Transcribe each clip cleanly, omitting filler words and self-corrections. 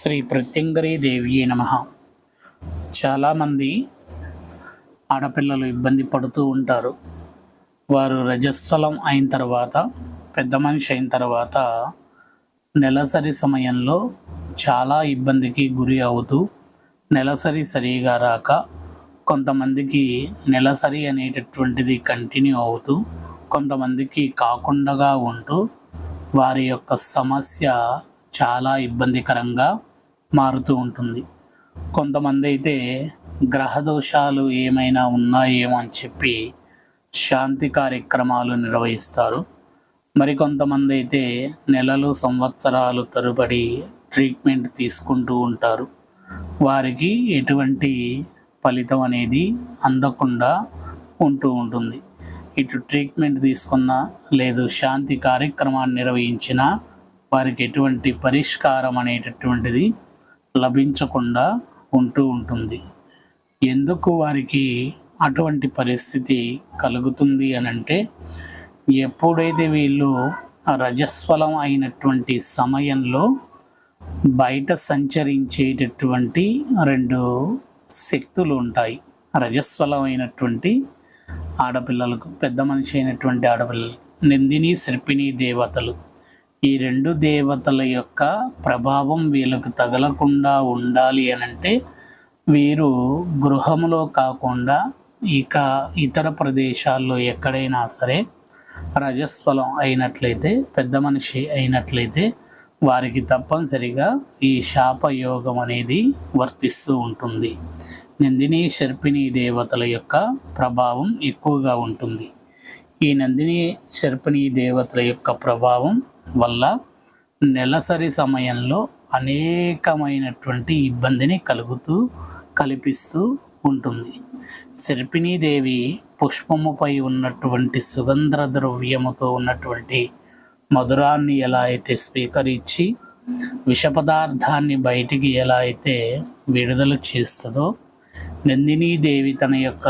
శ్రీ ప్రత్యంగరీ దేవి నమః. చాలామంది ఆడపిల్లలు ఇబ్బంది పడుతూ ఉంటారు. వారు రజస్వలం అయిన తర్వాత, పెద్ద మనిషి అయిన తర్వాత నెలసరి సమయంలో చాలా ఇబ్బందికి గురి అవుతూ, నెలసరి సరిగా రాక, కొంతమందికి నెలసరి అనేటటువంటిది కంటిన్యూ అవుతూ, కొంతమందికి కాకుండా ఉంటూ వారి యొక్క సమస్య చాలా ఇబ్బందికరంగా మారుతూ ఉంటుంది. కొంతమంది అయితే గ్రహ దోషాలు ఏమైనా ఉన్నాయేమో అని చెప్పి శాంతి కార్యక్రమాలు నిర్వహిస్తారు. మరికొంతమంది అయితే నెలలు సంవత్సరాలు తరబడి ట్రీట్మెంట్ తీసుకుంటూ ఉంటారు. వారికి ఎటువంటి ఫలితం అనేది అందకుండా ఉంటూ ఉంటుంది. ఇటు ట్రీట్మెంట్ తీసుకున్నా లేదు శాంతి కార్యక్రమాన్ని నిర్వహించినా వారికి ఎటువంటి పరిష్కారం అనేటటువంటిది లభించకుండా ఉంటూ ఉంటుంది. ఎందుకు వారికి అటువంటి పరిస్థితి కలుగుతుంది అనంటే, ఎప్పుడైతే వీళ్ళు రజస్వలం అయినటువంటి సమయంలో బయట సంచరించేటటువంటి రెండు శక్తులు ఉంటాయి. రజస్వలం అయినటువంటి ఆడపిల్లలకు, పెద్ద మనిషి అయినటువంటి ఆడపిల్లలు, నందిని సర్పిణి దేవతలు, ఈ రెండు దేవతల యొక్క ప్రభావం వీళ్ళకు తగలకుండా ఉండాలి అనంటే, వీరు గృహంలో కాకుండా ఇక ఇతర ప్రదేశాల్లో ఎక్కడైనా సరే రజస్వలం అయినట్లయితే, పెద్ద మనిషి అయినట్లయితే వారికి తప్పనిసరిగా ఈ శాపయోగం అనేది వర్తిస్తూ ఉంటుంది. నందిని సర్పిణి దేవతల యొక్క ప్రభావం ఎక్కువగా ఉంటుంది. ఈ నందిని సర్పిణి దేవతల యొక్క ప్రభావం వల్ల నెలసరి సమయంలో అనేకమైనటువంటి ఇబ్బందిని కల్పిస్తూ ఉంటుంది. సర్పిణీదేవి పుష్పముపై ఉన్నటువంటి సుగంధ ద్రవ్యముతో ఉన్నటువంటి మధురాన్ని ఎలా అయితే స్వీకరించి విష పదార్థాన్ని బయటికి ఎలా అయితే విడుదల చేస్తుందో, నందినీదేవి తన యొక్క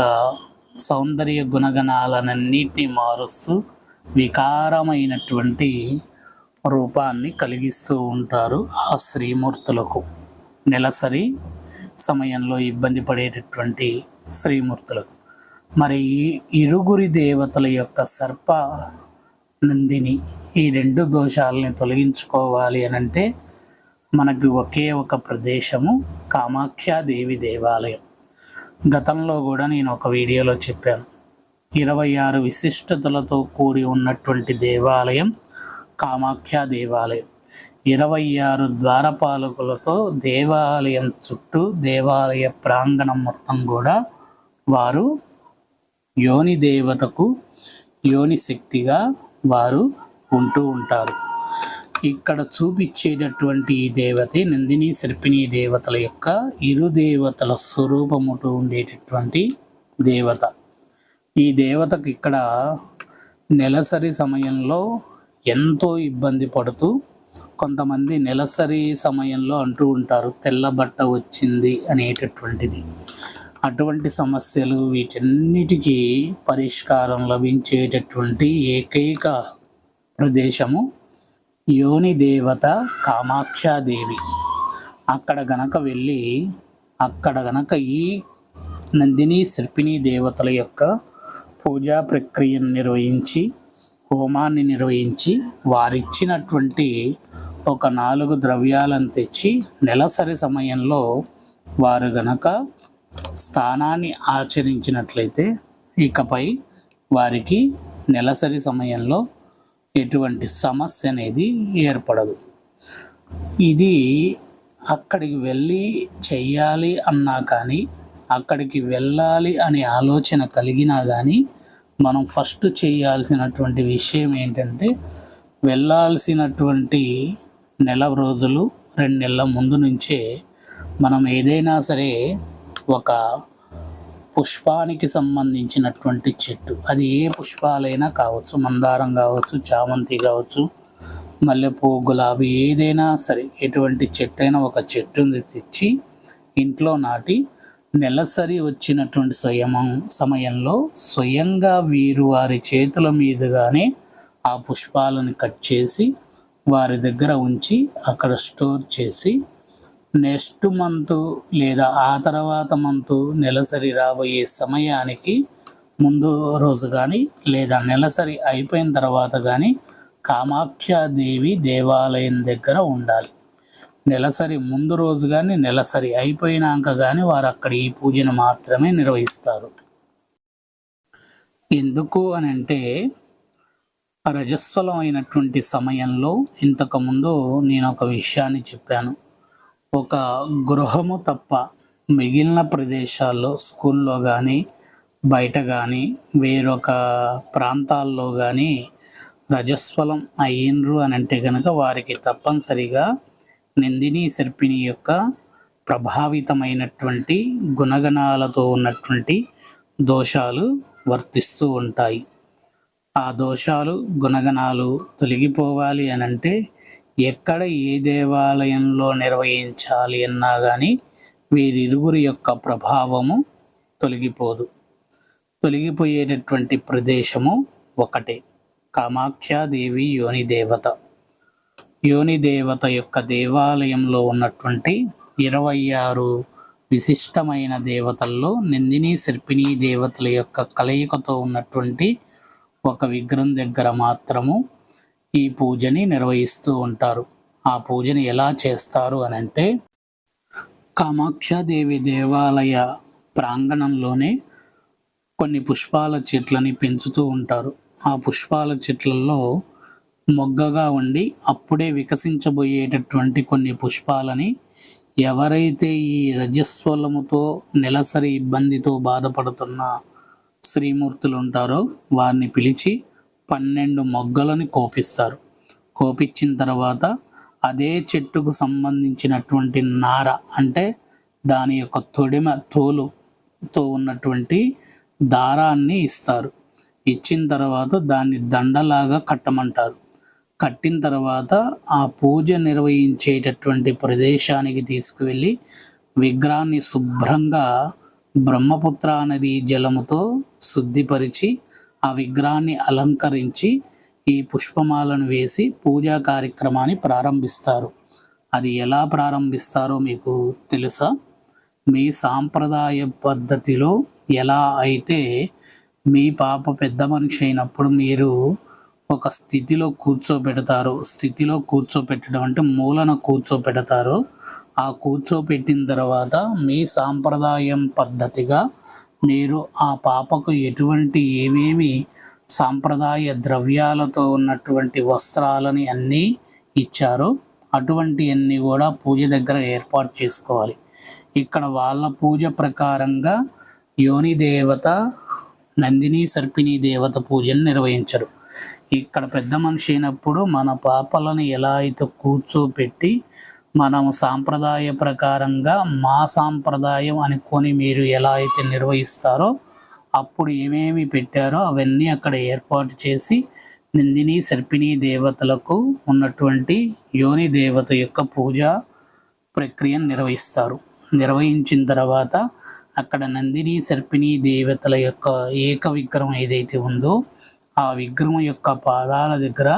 సౌందర్య గుణగణాలన్నింటినీ మారుస్తూ వికారమైనటువంటి రూపాన్ని కలిగిస్తూ ఉంటారు ఆ శ్రీమూర్తులకు. నెలసరి సమయంలో ఇబ్బంది పడేటటువంటి శ్రీమూర్తులకు. మరి ఈ ఇరుగురి దేవతల యొక్క సర్ప, నందిని, ఈ రెండు దోషాలని తొలగించుకోవాలి అనంటే మనకి ఒకే ఒక ప్రదేశము కామాఖ్యాదేవి దేవాలయం. గతంలో కూడా నేను ఒక వీడియోలో చెప్పాను, 26 విశిష్టతలతో కూడి ఉన్నటువంటి దేవాలయం కామాఖ్య దేవాలయం. 26 ద్వారపాలకులతో దేవాలయం చుట్టూ, దేవాలయ ప్రాంగణం మొత్తం కూడా వారు యోని దేవతకు యోని శక్తిగా వారు ఉంటూ ఉంటారు. ఇక్కడ చూపించేటటువంటి ఈ దేవతే నందిని సర్పిణి దేవతల యొక్క ఇరు దేవతల స్వరూపముతో ఉండేటటువంటి దేవత. ఈ దేవతకు ఇక్కడ నెలసరి సమయంలో ఎంతో ఇబ్బంది పడుతూ, కొంతమంది నెలసరి సమయంలో అంటూ ఉంటారు తెల్ల బట్ట వచ్చింది అనేటటువంటిది. అటువంటి సమస్యలు వీటన్నిటికీ పరిష్కారం లభించేటటువంటి ఏకైక ప్రదేశము యోని దేవత కామాఖ్యాదేవి. అక్కడ గనక ఈ నందిని సర్పిణి దేవతల యొక్క పూజా ప్రక్రియను నిర్వహించి, హోమాన్ని నిర్వహించి, వారిచ్చినటువంటి ఒక 4 ద్రవ్యాలను తెచ్చి నెలసరి సమయంలో వారు గనక స్థానాన్ని ఆచరించినట్లయితే ఇకపై వారికి నెలసరి సమయంలో ఎటువంటి సమస్య అనేది ఏర్పడదు. ఇది అక్కడికి వెళ్ళి చెయ్యాలి అన్నా కానీ, అక్కడికి వెళ్ళాలి అనే ఆలోచన కలిగినా కానీ, మనం ఫస్ట్ చేయాల్సినటువంటి విషయం ఏంటంటే, వెళ్ళాల్సినటువంటి నెల రోజులు 2 నెలల ముందు నుంచే మనం ఏదైనా సరే ఒక పుష్పానికి సంబంధించినటువంటి చెట్టు, అది ఏ పుష్పాలైనా కావచ్చు, మందారం కావచ్చు, చామంతి కావచ్చు, మల్లెపూ, గులాబీ, ఏదైనా సరే ఎటువంటి చెట్టు అయినా ఒక చెట్టుని తెచ్చి ఇంట్లో నాటి, నెలసరి వచ్చినటువంటి సమయంలో స్వయంగా వీరు వారి చేతుల మీదుగానే ఆ పుష్పాలను కట్ చేసి వారి దగ్గర ఉంచి అక్కడ స్టోర్ చేసి నెక్స్ట్ మంత్ లేదా ఆ తర్వాత మంత్ నెలసరి రాబోయే సమయానికి ముందు రోజు కానీ లేదా నెలసరి అయిపోయిన తర్వాత కానీ కామాఖ్యాదేవి దేవాలయం దగ్గర ఉండాలి. నెలసరి ముందు రోజు కానీ నెలసరి అయిపోయినాక కానీ వారు అక్కడ ఈ పూజను మాత్రమే నిర్వహిస్తారు. ఎందుకు అని అంటే రజస్వలం అయినటువంటి సమయంలో ఇంతకుముందు నేను ఒక విషయాన్ని చెప్పాను. ఒక గృహము తప్ప మిగిలిన ప్రదేశాల్లో స్కూల్లో కానీ బయట కానీ వేరొక ప్రాంతాల్లో కానీ రజస్వలం అయ్యిండ్రు అని అంటే కనుక వారికి తప్పనిసరిగా నందిని సర్పిణి యొక్క ప్రభావితమైనటువంటి గుణగణాలతో ఉన్నటువంటి దోషాలు వర్తిస్తూ ఉంటాయి. ఆ దోషాలు గుణగణాలు తొలగిపోవాలి అని అంటే ఎక్కడ ఏ దేవాలయంలో నిర్వహించాలి అన్నా కానీ వీరిరువురి యొక్క ప్రభావము తొలగిపోదు. తొలగిపోయేటటువంటి ప్రదేశము ఒకటే, కామాఖ్యాదేవి యోని దేవత. యోని దేవత యొక్క దేవాలయంలో ఉన్నటువంటి 26 విశిష్టమైన దేవతల్లో నందిని సర్పిణి దేవతల యొక్క కలయికతో ఉన్నటువంటి ఒక విగ్రహం దగ్గర మాత్రము ఈ పూజని నిర్వహిస్తూ ఉంటారు. ఆ పూజని ఎలా చేస్తారు అని అంటే కామాఖ్యాదేవి దేవాలయ ప్రాంగణంలోనే కొన్ని పుష్పాల చెట్లని పెంచుతూ ఉంటారు. ఆ పుష్పాల చెట్లలో మొగ్గగా ఉండి అప్పుడే వికసించబోయేటటువంటి కొన్ని పుష్పాలని ఎవరైతే ఈ రజస్వలముతో నెలసరి ఇబ్బందితో బాధపడుతున్న శ్రీమూర్తులు ఉంటారో వారిని పిలిచి 12 మొగ్గలని కోపిస్తారు. కోపించిన తర్వాత అదే చెట్టుకు సంబంధించినటువంటి నార అంటే దాని యొక్క తోలుతో ఉన్నటువంటి దారాన్ని ఇస్తారు. ఇచ్చిన తర్వాత దాన్ని దండలాగా కట్టమంటారు. కట్టిన తర్వాత ఆ పూజ నిర్వహించేటటువంటి ప్రదేశానికి తీసుకువెళ్ళి విగ్రహాన్ని శుభ్రంగా బ్రహ్మపుత్ర నది జలముతో శుద్ధిపరిచి ఆ విగ్రహాన్ని అలంకరించి ఈ పుష్పమాలను వేసి పూజా కార్యక్రమాన్ని ప్రారంభిస్తారు. అది ఎలా ప్రారంభిస్తారో మీకు తెలుసా? మీ సాంప్రదాయ పద్ధతిలో ఎలా అయితే మీ పాప పెద్ద మనిషి అయినప్పుడు మీరు ఒక స్థితిలో కూర్చోపెట్టడం అంటే మూలన కూర్చోపెడతారు. ఆ కూర్చోపెట్టిన తర్వాత మీ సాంప్రదాయం పద్ధతిగా మీరు ఆ పాపకు ఏమేమి సాంప్రదాయ ద్రవ్యాలతో ఉన్నటువంటి వస్త్రాలని అన్నీ ఇచ్చారో అటువంటి అన్నీ కూడా పూజ దగ్గర ఏర్పాటు చేసుకోవాలి. ఇక్కడ వాళ్ళ పూజ ప్రకారంగా యోని దేవత నందిని సర్పిణి దేవత పూజను నిర్వహించరు. ఇక్కడ పెద్ద మనిషి అయినప్పుడు మన పాపలను ఎలా అయితే కూర్చోపెట్టి మనం సాంప్రదాయ ప్రకారంగా మా సాంప్రదాయం అనుకొని మీరు ఎలా అయితే నిర్వహిస్తారో అప్పుడు ఏమేమి పెట్టారో అవన్నీ అక్కడ ఏర్పాటు చేసి నందిని సర్పిణి దేవతలకు ఉన్నటువంటి యోని దేవత యొక్క పూజా ప్రక్రియను నిర్వహిస్తారు. నిర్వహించిన తర్వాత అక్కడ నందిని సర్పిణి దేవతల యొక్క ఏక విగ్రహం ఏదైతే ఉందో ఆ విగ్రహం యొక్క పాదాల దగ్గర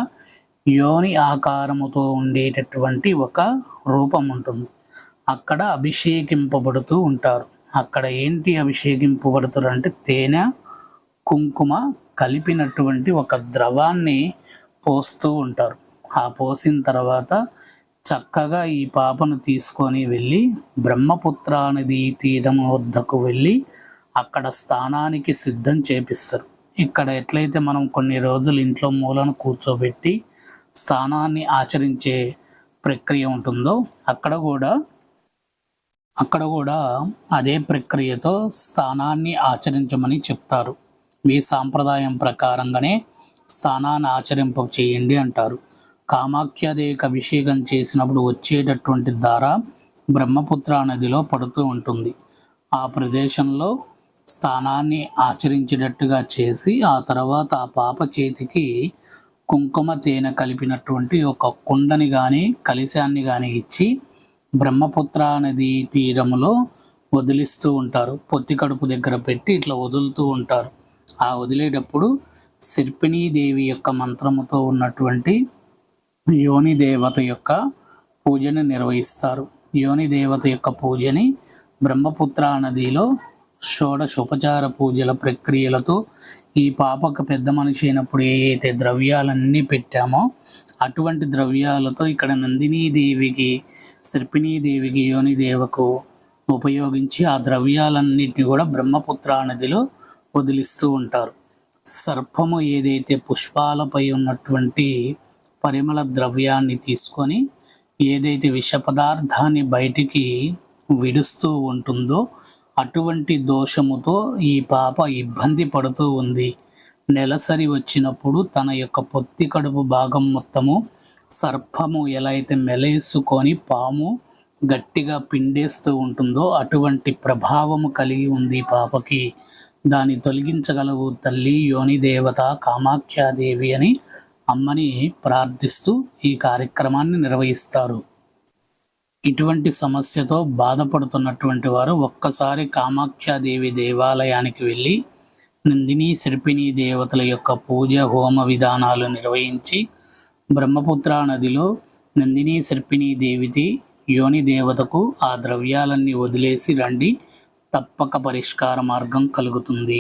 యోని ఆకారముతో ఉండేటటువంటి ఒక రూపం ఉంటుంది. అక్కడ అభిషేకింపబడుతూ ఉంటారు. అక్కడ ఏంటి అభిషేకింపబడుతారు అంటే తేనె కుంకుమ కలిపినటువంటి ఒక ద్రవాన్ని పోస్తూ ఉంటారు. ఆ పోసిన తర్వాత చక్కగా ఈ పాపను తీసుకొని వెళ్ళి బ్రహ్మపుత్ర నది తీరం వద్దకు వెళ్ళి అక్కడ స్థానానికి సిద్ధం చేపిస్తారు. ఇక్కడ ఎట్లయితే మనం కొన్ని రోజులు ఇంట్లో మూలను కూర్చోబెట్టి స్థానాన్ని ఆచరించే ప్రక్రియ ఉంటుందో అక్కడ కూడా అదే ప్రక్రియతో స్థానాన్ని ఆచరించమని చెప్తారు. మీ సాంప్రదాయం ప్రకారంగానే స్థానాన్ని ఆచరింప చేయండి అంటారు. కామాఖ్యాదేవికి అభిషేకం చేసినప్పుడు వచ్చేటటువంటి ధార బ్రహ్మపుత్ర నదిలో పడుతూ ఉంటుంది. ఆ ప్రదేశంలో స్థానాన్ని ఆచరించేటట్టుగా చేసి ఆ తర్వాత ఆ పాప చేతికి కుంకుమ తేనె కలిపినటువంటి ఒక కుండని కానీ కలశాన్ని కానీ ఇచ్చి బ్రహ్మపుత్ర నది తీరములో వదిలిస్తూ ఉంటారు. పొత్తి కడుపు దగ్గర పెట్టి ఇట్లా వదులుతూ ఉంటారు. ఆ వదిలేటప్పుడు సర్పిణీదేవి యొక్క మంత్రముతో ఉన్నటువంటి యోని దేవత యొక్క పూజను నిర్వహిస్తారు. యోని దేవత యొక్క పూజని బ్రహ్మపుత్ర నదిలో షోడశోపచార పూజల ప్రక్రియలతో ఈ పాపకు పెద్ద మనిషి అయినప్పుడు ఏ అయితే ద్రవ్యాలన్నీ పెట్టామో అటువంటి ద్రవ్యాలతో ఇక్కడ నందినీదేవికి, సర్పిణీదేవికి, యోని దేవకు ఉపయోగించి ఆ ద్రవ్యాలన్నిటిని కూడా బ్రహ్మపుత్ర నదిలో వదిలిస్తూ ఉంటారు. సర్పము ఏదైతే పుష్పాలపై ఉన్నటువంటి పరిమళ ద్రవ్యాన్ని తీసుకొని ఏదైతే విష పదార్థాన్ని బయటికి విడుస్తూ ఉంటుందో అటువంటి దోషముతో ఈ పాప ఇబ్బంది పడుతూ ఉంది. నెలసరి వచ్చినప్పుడు తన యొక్క పొత్తి కడుపు భాగం మొత్తము సర్పము ఎలా అయితే మెలేసుకొని పాము గట్టిగా పిండేస్తూ ఉంటుందో అటువంటి ప్రభావము కలిగి ఉంది పాపకి. దాన్ని తొలగించగలవు తల్లి యోని దేవత కామాఖ్యాదేవి అని అమ్మని ప్రార్థిస్తూ ఈ కార్యక్రమాన్ని నిర్వహిస్తారు. ఇటువంటి సమస్యతో బాధపడుతున్నటువంటి వారు ఒక్కసారి కామాఖ్యాదేవి దేవాలయానికి వెళ్ళి నందిని, సర్పిణీ దేవతల యొక్క పూజ హోమ విధానాలు నిర్వహించి బ్రహ్మపుత్ర నదిలో నందిని, సర్పిణీ దేవికి, యోని దేవతకు ఆ ద్రవ్యాలన్నీ వదిలేసి రండి. తప్పక పరిష్కార మార్గం కలుగుతుంది.